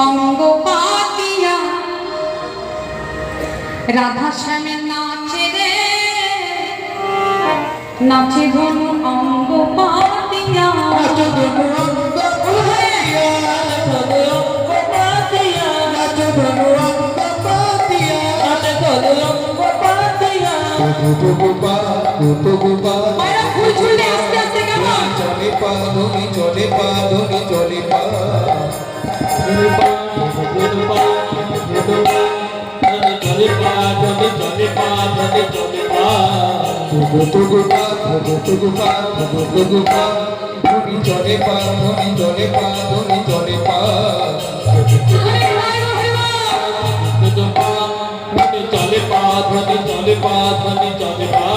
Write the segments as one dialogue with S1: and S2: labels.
S1: অঙ্গ পাতিয়া রাধা শ্যামে নাচে রে, নাচে ধনু অঙ্গ পাতিয়া, নাচে ধনু অঙ্গ পাতিয়া, নাচে অঙ্গ পাতিয়া, নাচে ধনু অঙ্গ পাতিয়া, নাচে ধনু অঙ্গ পাতিয়া। মায়েরা ফুল ছুঁড়লে আস্তে আস্তে কেমন
S2: চলে পা ধনি চলে পা ধনি চলে পা চলে পা চলে পা চলে পা ধনি চলে পা ধনি চলে পা ধনি চলে পা ধনি চলে পা ধনি চলে পা চলে পা ধনি চলে পা ধনি চলে পা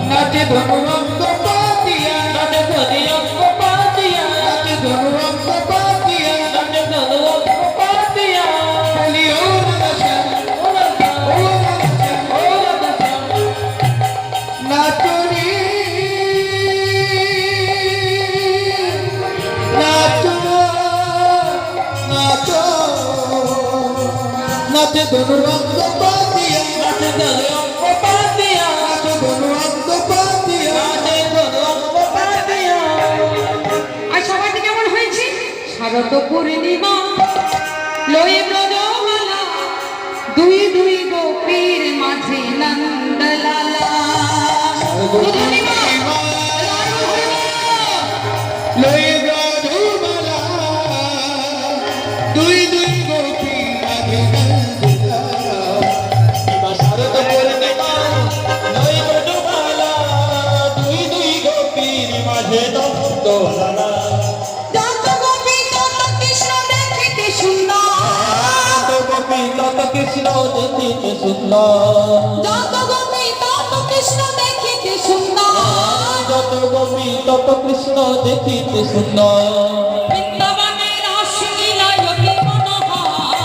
S2: নাচে ধনু অঙ্গ পাতিয়া, নাচে ধনি অঙ্গ পাতিয়া, নাচে ধনু অঙ্গ পাতিয়া, নাচে ধনু অঙ্গ পাতিয়া। বলি ও রাধা ও রাধা ও রাধা নাচো রে নাচো নাচো নাচে ধনু অঙ্গ পাতিয়া, নাচে ধনু অঙ্গ পাতিয়া, নাচে ধনু অঙ্গ পাতিয়া, নাচে ধনু অঙ্গ পাতিয়া।
S1: আর সবাইকে কেমন হয়েছে? শারদ পূর্ণিমা লয়ে ব্রজমালা, দুই দুই গোপীর মাঝে নন্দলালা।
S2: লয়ে ব্রজমালা, দুই দুই গোপীর মাঝে নন্দলালা। শারদ পূর্ণিমা লয়ে ব্রজমালা, দুই দুই গোপীর মাঝে নন্দলালা।
S1: যত গোপী তত কৃষ্ণ দেখিতে সুন্দর,
S2: যত গোপী তত কৃষ্ণ দেখিতে সুন্দর,
S1: যত গোপী তত কৃষ্ণ দেখিতে সুন্দর।
S2: যত গোপী তত কৃষ্ণ দেখিতে সুন্দর।
S1: বৃন্দাবনের রাসলীলায় অতি মনোহর,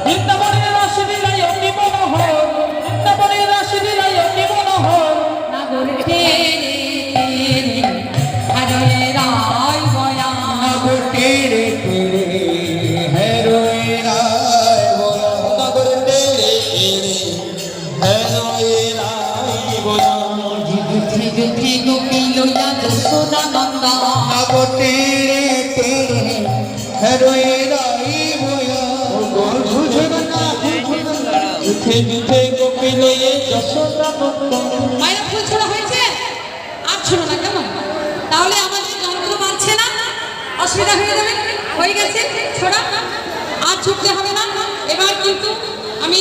S2: বৃন্দাবনের রাসলীলায় অতি মনোহর, বৃন্দাবনের রাসলীলায় অতি মনোহর।
S1: নাগর তেরে তেরে হরে রায় বয়া,
S2: নাগর তেরে তেরে হেরোয় রায় বলা, নাগর তেরে তেরে হেরোয় রায় বলা।
S1: যুদ্ধি যুদ্ধি গোপী লইয়া যশোদা নন্দা,
S2: নাগর তেরে তেরে হেরোয় রায় বলা। যুদ্ধে যুদ্ধে গোপী লয়ে যশোদা নন্দন।
S1: মায়েরা ফুল ছোড়া হয়েছে? আর ছোড়ো না কেমন? তাহলে আমাদের যন্ত্র মারছে না, অসুবিধা হয়ে যাবে। হয়ে গেছে ছোড়া, আর ছুটতে হবে না। এবার কিন্তু আমি